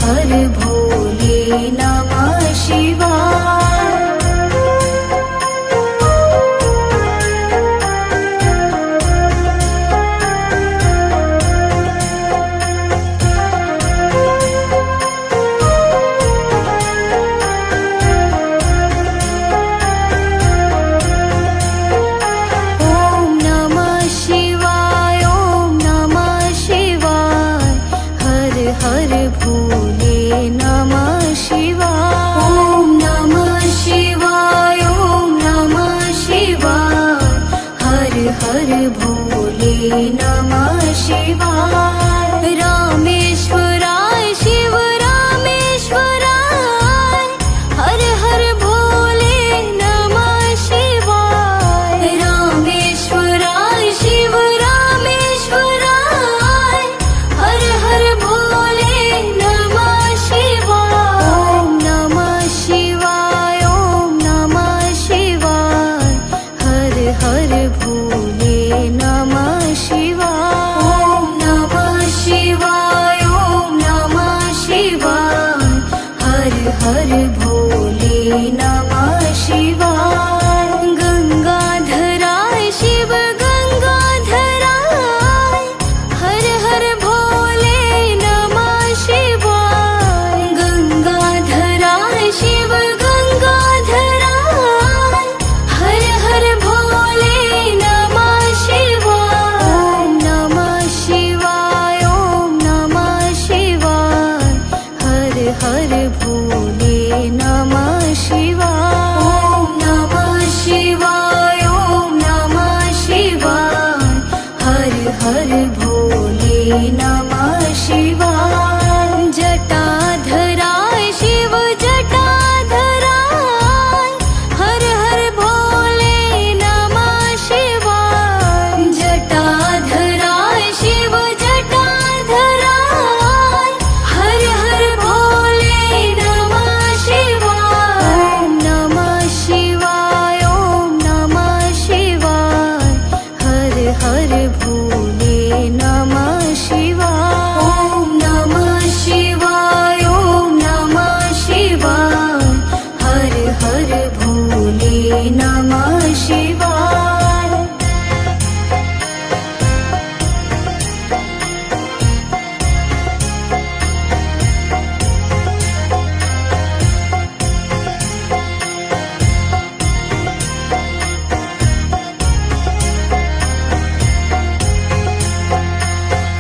हर भोले नमः शिवाय। हर भोले नमः शिवाय। ओम नमः शिवाय, ओम नमः शिवाय। हर हर भोले नमः शिवाय। रामेश्वराय शिव रामेश्वराय, हर हर भोले नमः शिवाय। रामेश्वराय शिव रामेश्वराय, हर हर भोले नमः शिवाय। ओम नमः शिवाय, ओम नमः शिवाय। हर हर भोले नमः शिवाय। ओम नमः शिवाय, ओम नमः शिवाय। हर हर भोले नमः शिवाय। गंगाधराय शिव गंगाधराय, हर हर भोले नमः शिवाय। गंगाधराय शिव गंगाधराय, हर हर भोले नमः शिवाय। ओम नमः शिवाय, ओम नमः शिवाय। हर हर भोले नमः शिवाय। ओम नमः शिवाय, ओम नमः शिवाय। हर हर भोले नमः शिवाय। जटाधराय शिव जटाधराय, हर हर भोले नमः शिवाय। जटाधराय शिव जटाधराय, हर हर भोले नमः शिवाय। ओम नमः शिवाय, ओम नमः शिवाय। हर हर भोले नमः शिवाय। ओम नमः शिवाय, ओम नमः शिवाय। हर हर भोले नमः शिवाय।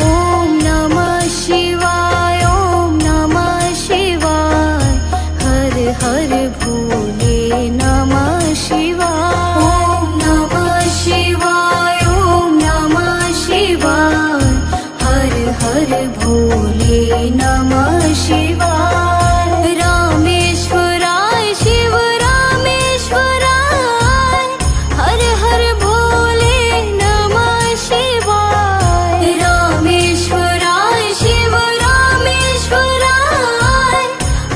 ओम नमः शिवाय, ओम नमः शिवाय। हर हर भोले नमः शिवाय। ओम नमः शिवाय, ओम नमः शिवाय। हर हर भोले नमः शिवाय। रामेश्वराय शिव रामेश्वराय, हर हर भोले नमः शिवाय। रामेश्वराय शिव रामेश्वराय,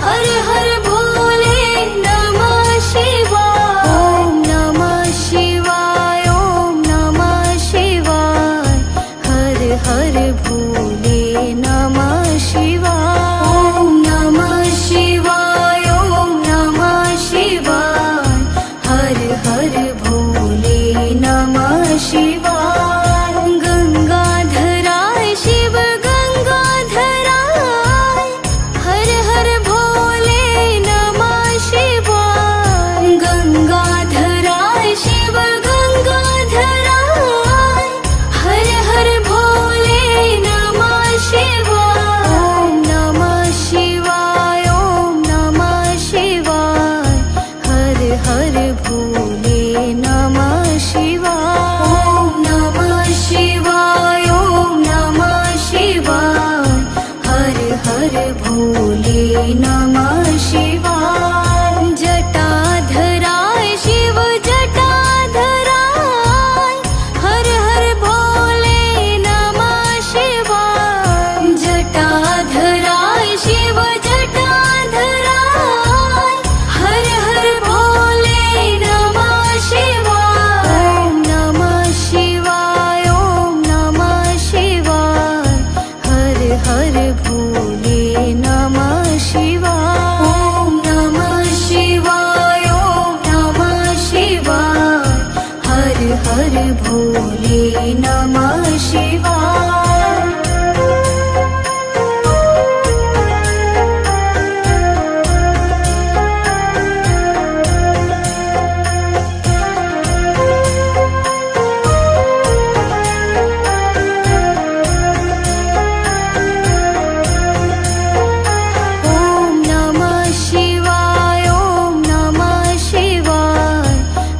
हर हर भोले नमः शिवाय। ओम नमः शिवाय, ओम नमः शिवाय। हर हर भोले नमः शिवाय। ओम नमः शिवाय, ओम नमः शिवाय। हर हर भोले नमः शिवाय। गंगाधराय शिव गंगाधराय, हर हर भोले नमः शिवाय। गंगाधराय शिव गंगाधराय, हर हर भोले नमः शिवाय। ओम नमः शिवाय, ओम नमः शिवाय। हर हर भोले नमः शिवाय। ओम नमः शिवाय, ओम नमः शिवाय। हर हर भोले नमः शिवाय। जटाधराय शिव जटाधराय, हर हर भोले नमः शिवाय। जटाधराय शिव जटाधराय, हर हर भोले नमः शिवाय। ओम नमः शिवाय, ओम नमः शिवाय। हर हर भोले नमः नमः शिवाय। ॐ नमः शिवाय, ॐ नमः शिवाय,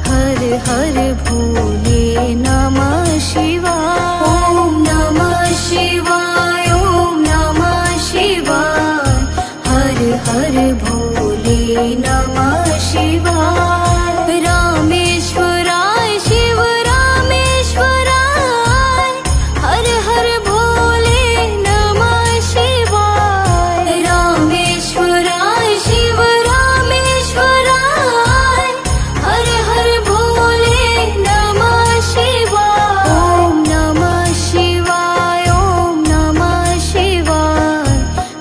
हर हर भोले नमः शिवाय। ॐ नमः शिवाय, ॐ नमः शिवाय, हर हर भोले नमः शिवाय। रामेश्वराय शिव रामेश्वराय, हर हर भोले नमः शिवाय। रामेश्वराय शिव रामेश्वराय, हर हर भोले नमः शिवाय। ॐ नमः शिवाय, ॐ नमः शिवाय,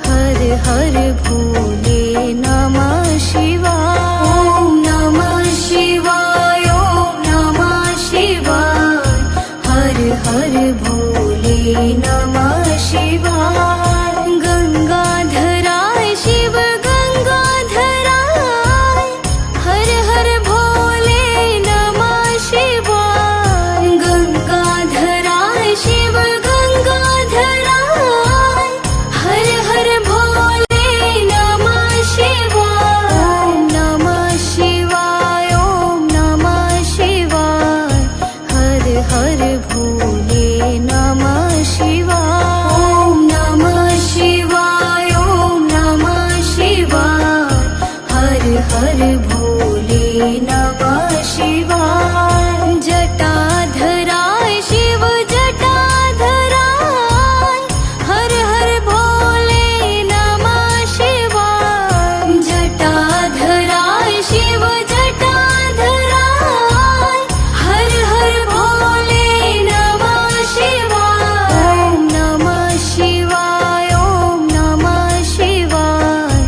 हर हर भोले नमः शिवाय। ॐ नमः शिवाय, ॐ नमः शिवाय, हर हर भोले नमः शिवाय। गंगाधराय शिव गंगाधराय, हर हर भोले नमः शिवाय। गंगाधराय शिव गंगाधराय, हर हर भोले नमः शिवाय। ॐ नमः शिवाय, ॐ नमः शिवाय, हर हर भोले नमः शिवाय। ॐ नमः शिवाय, ॐ नमः शिवाय, हर हर भोले नमः शिवाय। जटाधराय शिव जटाधराय, हर हर भोले नमः शिवाय। जटाधराय शिव जटाधराय, हर हर भोले नमः शिवाय। ॐ नमः शिवाय, ॐ नमः शिवाय,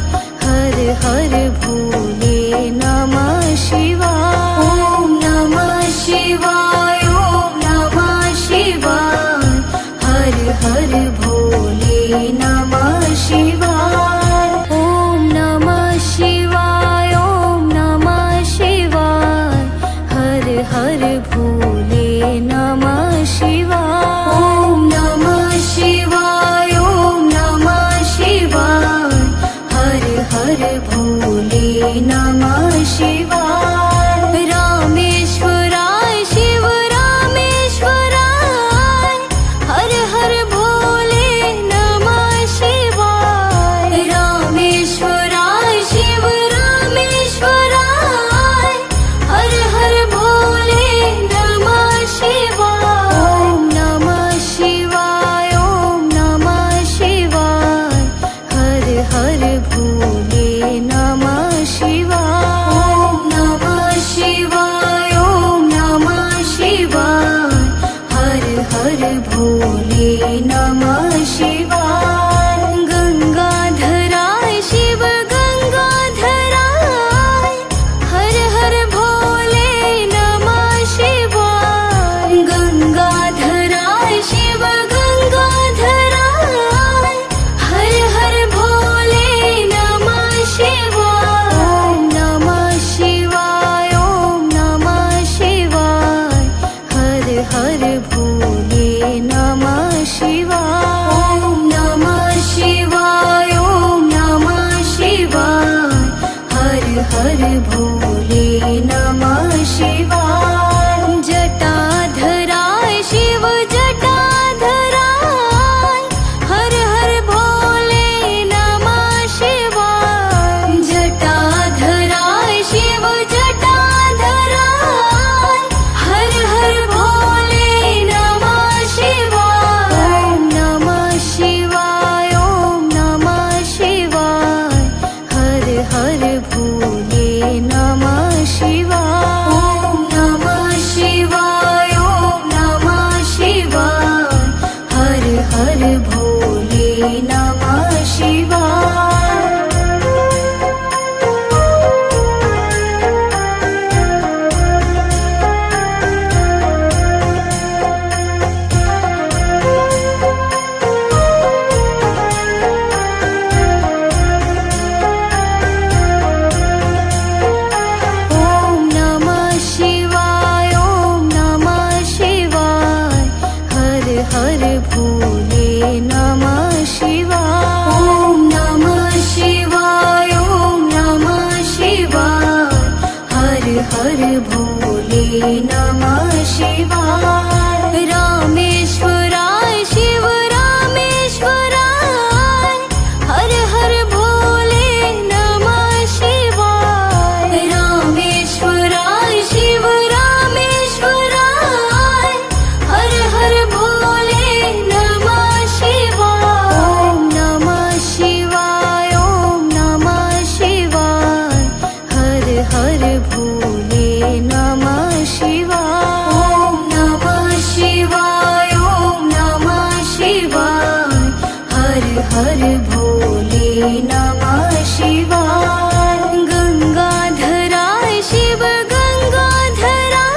हर हर भोले नमः शिवाय। ॐ नमः शिवाय, ॐ नमः शिवाय, हर हर भोले नमः शिवाय। ॐ नमः शिवाय, ॐ नमः शिवाय, हर हर भोले नमः शिवाय। ॐ नमः शिवाय, ॐ नमः शिवाय, हर हर भोले नमः शिवाय। रामेश्वराय शिव रामेश्वराय, हर हर भोले नमः शिवाय। रामेश्वराय शिव रामेश्वराय, हर हर भोले नमः शिवाय। ॐ नमः शिवाय, ॐ नमः शिवाय, हर हर भोले नमः शिवाय। ॐ नमः शिवाय, ॐ नमः शिवाय, हर हर भोले नमः शिवाय। गंगाधराय शिव गंगाधराय, हर हर भोले नमः शिवाय। गंगाधराय शिव गंगाधराय, हर हर भोले नमः शिवाय। ॐ नमः शिवाय, ॐ नमः शिवाय, हर हर भोले नमः शिवाय। ॐ नमः शिवाय, ॐ नमः शिवाय, हर हर भोले नमः शिवाय। जटाधराय शिव जटाधराय, हर हर भोले नमः शिवाय। जटाधराय शिव जटाधराय, हर हर भोले नमः शिवाय। ॐ नमः शिवाय, ॐ नमः शिवाय, हर हर भोले नमः भोले नमः शिवाय। ॐ नमः शिवाय, ॐ नमः शिवाय, हर हर भोले नमः शिवाय। रामेश्वराय शिव रामेश्वराय, हर हर भोले नमः शिवाय। रामेश्वराय शिव रामेश्वराय, हर हर भोले नमः शिवाय। ॐ नमः शिवाय, ॐ नमः शिवाय, हर हर भोले नमः शिवाय। ॐ नमः शिवाय, ॐ नमः शिवाय, हर हर भोले नमः शिवाय। गंगाधराय शिव गंगाधराय,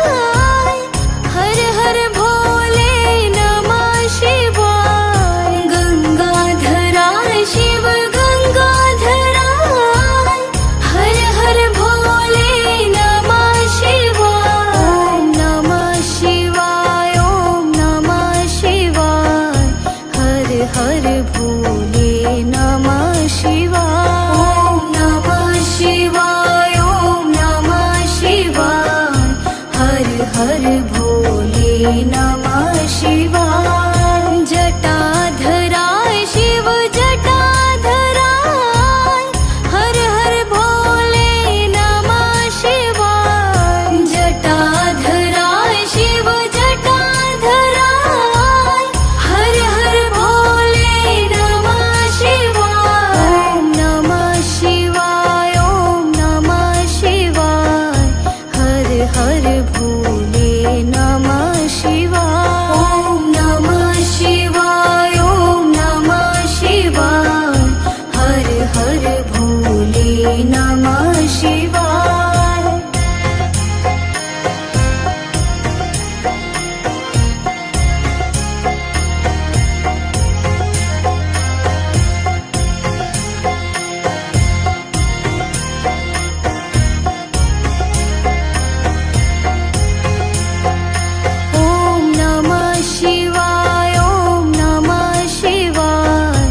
हर हर भोले नमः शिवाय। गंगाधराय शिव गंगाधराय, हर हर भोले नमः शिवाय। ॐ नमः शिवाय, ॐ नमः शिवाय, हर हर भोले नमः शिवाय। ॐ नमः शिवाय, ॐ नमः शिवाय, हर हर भोले नमः शिवाय। जटाधराय शिव जटाधराय, हर हर भोले नमः शिवाय। जटाधराय शिव जटाधराय, हर हर भोले नमः शिवाय। ॐ नमः शिवाय, ॐ नमः शिवाय, हर हर भोले नमः शिवाय। ॐ नमः शिवाय, ॐ नमः शिवाय, हर हर भोले नमः शिवाय। ॐ नमः शिवाय, ॐ नमः शिवाय,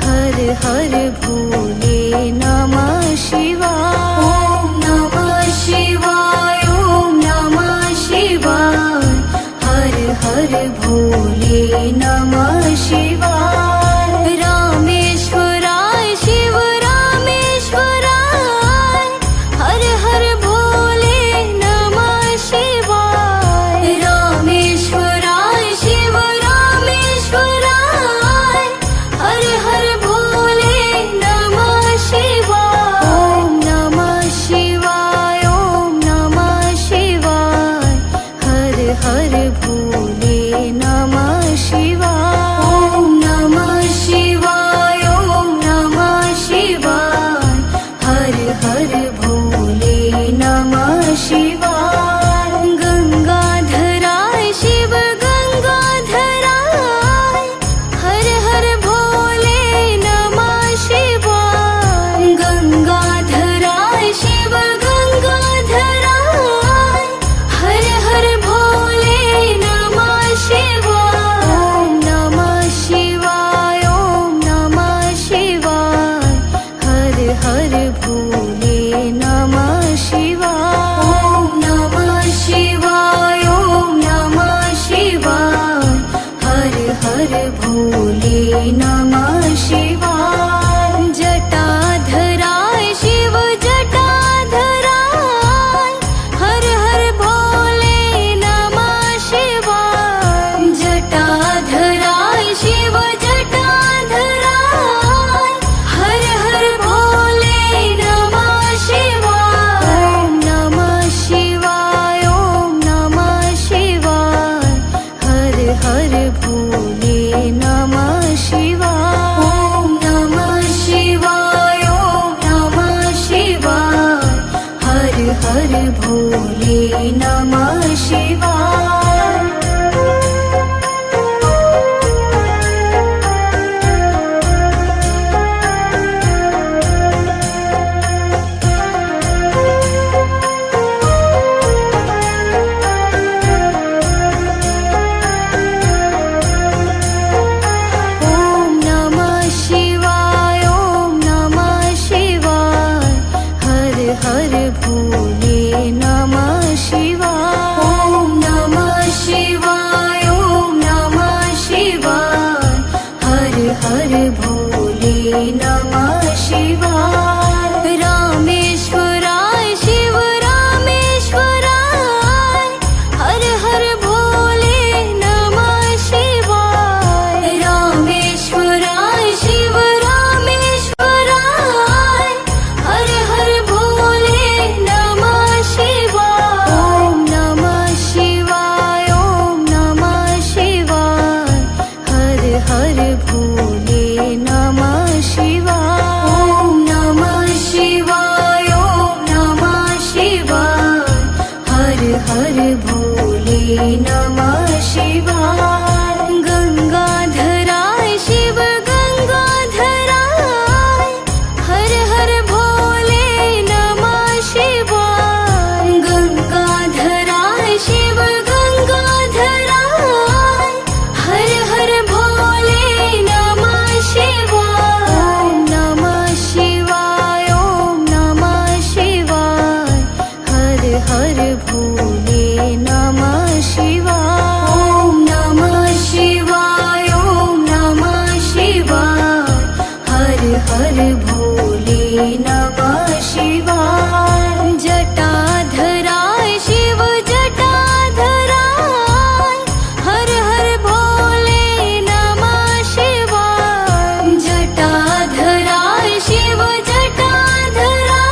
हर हर भोले नमः शिवाय। ॐ नमः शिवाय, ॐ नमः शिवाय, हर हर भोले नमः शिवाय। रामेश्वराय शिव रामेश्वराय, हर हर भोले नमः शिवाय। रामेश्वराय शिव रामेश्वराय, हर हर भोले नमः शिवाय। ॐ नमः शिवाय, ॐ नमः शिवाय, हर हर भोले नमः शिवाय। ॐ नमः शिवाय, ॐ नमः शिवाय, हर हर भोले नमः शिवाय। गंगाधराय शिव गंगाधराय, हर हर भोले नमः शिवाय। गंगाधराय शिव गंगाधराय, हर हर भोले नमः शिवाय। ॐ नमः शिवाय, ॐ नमः शिवाय, हर हर भोले नमः शिवाय। ॐ नमः शिवाय, ॐ नमः शिवाय, हर हर भोले नमः शिवाय। जटाधराय शिव जटाधराय, हर हर भोले नमः शिवाय। जटाधराय शिव जटाधराय, हर हर भोले नमः शिवाय। ॐ नमः शिवाय, ॐ नमः शिवाय, हर हर भोले नमः शिवाय। ॐ नमः शिवाय, ॐ नमः शिवाय, हर हर भोले नमः शिवाय। नमः शिवाय। जटाधराय शिव जटाधराय, हर हर भोले नमः शिवाय। जटाधराय शिव जटाधराय,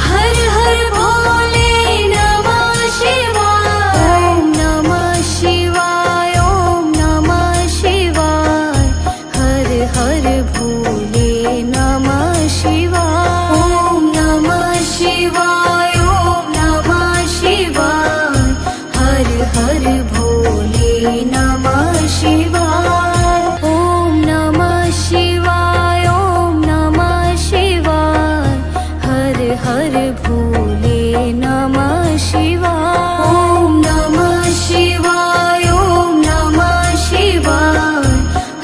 हर हर भोले नमः शिवाय। ॐ नमः शिवाय, ॐ नमः शिवाय, हर हर भोले नमः शिवाय। ॐ नमः शिवाय, ॐ नमः शिवाय, हर हर भोले नमः शिवाय। ॐ नमः शिवाय, ॐ नमः शिवाय, हर हर भोले नमः शिवाय। ॐ नमः शिवाय, ॐ नमः शिवाय,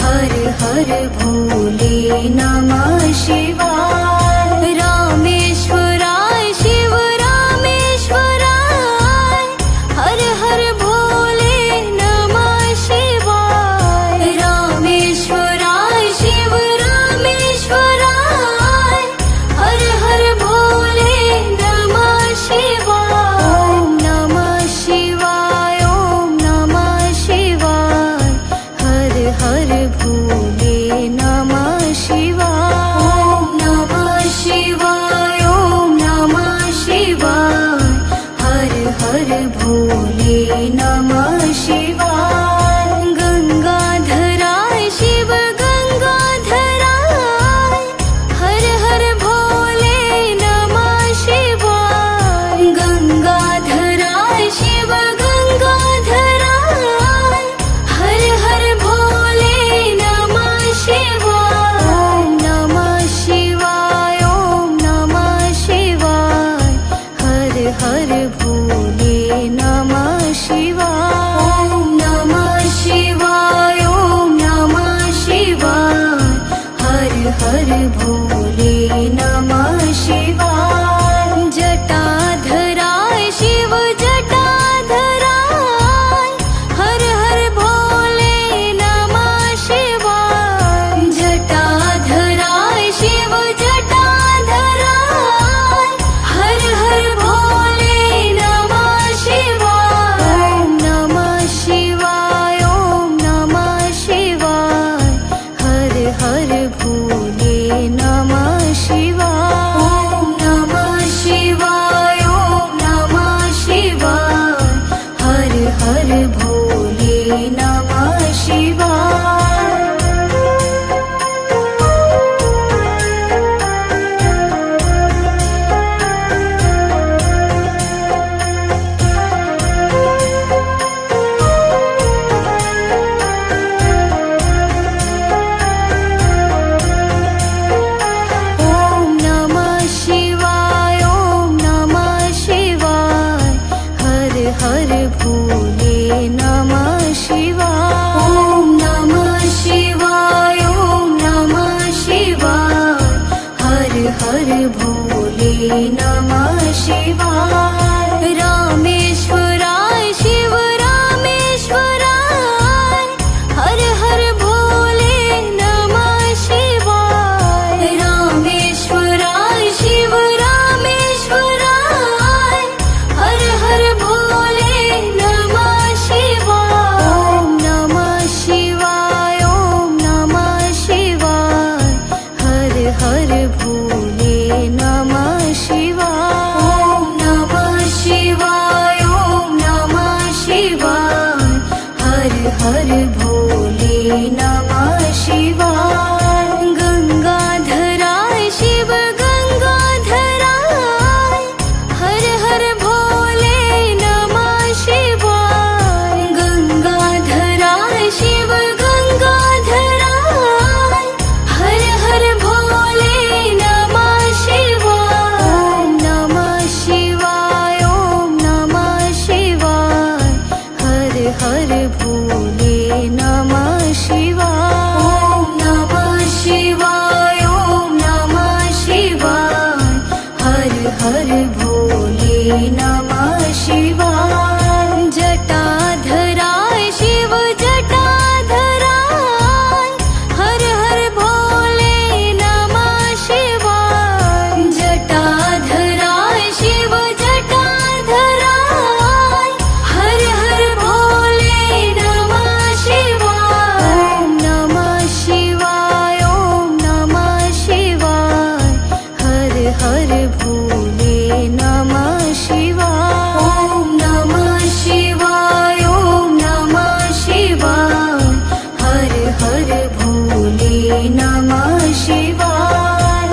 हर हर भोले नमः शिवाय। रामेश्वराय शिव रामेश्वराय, हर हर भोले नमः शिवाय। रामेश्वराय शिव रामेश्वराय, हर हर भोले नमः शिवाय। ॐ नमः शिवाय, ॐ नमः शिवाय, हर हर भोले नमः शिवाय। ॐ नमः शिवाय, ॐ नमः शिवाय, हर हर भोले नमः शिवाय। गंगाधराय शिव गंगाधराय, हर हर भोले नमः शिवाय। गंगाधराय शिव गंगाधराय, हर हर भोले नमः शिवाय। ॐ नमः शिवाय, ॐ नमः शिवाय, हर हर भोले नमः शिवाय। ॐ नमः शिवाय, ॐ नमः शिवाय, हर हर भोले नमः शिवाय। जटाधराय शिव जटाधराय, हर हर भोले नमः शिवाय। जटाधराय शिव जटाधराय, हर हर भोले नमः शिवाय। ॐ नमः शिवाय, ॐ नमः शिवाय, हर हर भोले नमः शिवाय। ॐ नमः शिवाय, ॐ नमः शिवाय, हर हर भोले नमः शिवाय। ॐ नमः शिवाय, ॐ नमः शिवाय, हर हर भोले नमः शिवाय। ॐ नमः शिवाय, ॐ नमः शिवाय, हर हर भोले नमः शिवाय। रामेश्वराय शिव रामेश्वराय, हर हर भोले नमः शिवाय। रामेश्वराय शिव रामेश्वराय, हर हर भोले नमः शिवाय। ॐ नमः शिवाय, ॐ नमः शिवाय, हर हर भोले नमः शिवाय। ॐ नमः शिवाय, ॐ नमः शिवाय, हर हर भोले नमः शिवाय। गंगाधराय शिव गंगाधराय, हर हर भोले नमः शिवाय। गंगाधराय शिव गंगाधराय, हर हर भोले नमः शिवाय। ॐ नमः शिवाय, ॐ नमः शिवाय, हर हर भोले नमः शिवाय। ॐ नमः शिवाय, ॐ नमः शिवाय, हर हर भोले नमः शिवाय। जटाधराय शिव जटाधराय, हर हर भोले नमः शिवाय। हर भोले नमः शिवाय। ॐ नमः शिवाय, ॐ नमः शिवाय, हर हर भोले नमः शिवाय।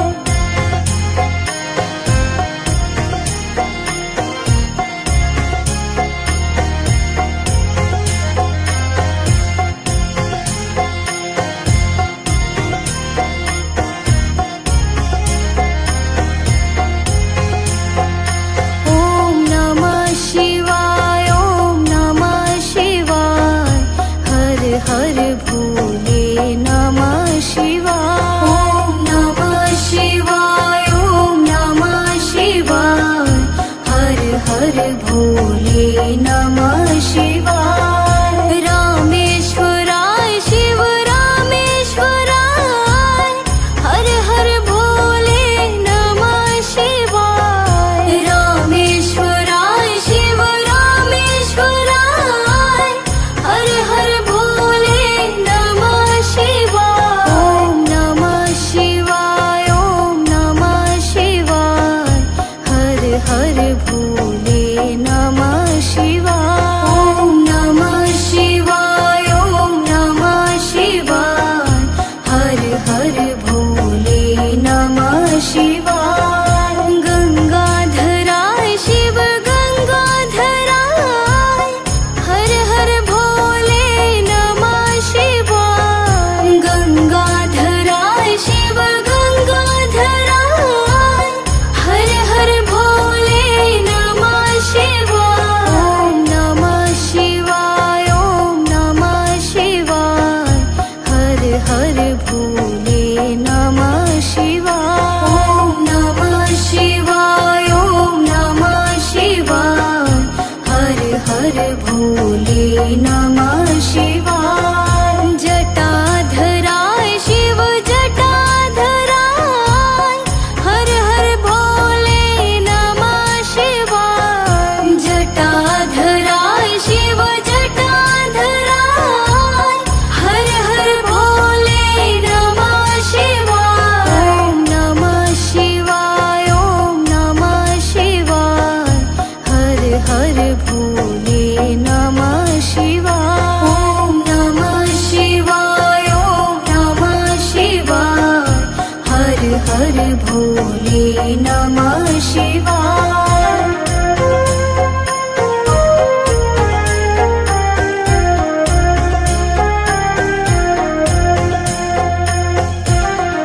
ॐ नमः शिवाय, ॐ नमः शिवाय, हर हर भोले नमः शिवाय। ॐ नमः शिवाय, ॐ नमः शिवाय, हर हर भोले नमः शिवाय। रामेश्वराय शिव रामेश्वराय, हर हर भोले नमः शिवाय। रामेश्वराय शिव रामेश्वराय, हर हर भोले नमः शिवाय। ॐ नमः शिवाय, ॐ नमः शिवाय, हर हर भोले नमः शिवाय। ॐ नमः शिवाय, ॐ नमः शिवाय, हर हर भोले नमः शिवाय। गंगाधराय शिव गंगाधराय, हर हर भोले नमः शिवाय। गंगाधराय शिव गंगाधराय, हर हर भोले नमः शिवाय। ॐ नमः शिवाय, ॐ नमः शिवाय, हर हर भोले नमः शिवाय। ॐ नमः शिवाय, ॐ नमः शिवाय, हर हर भोले नमः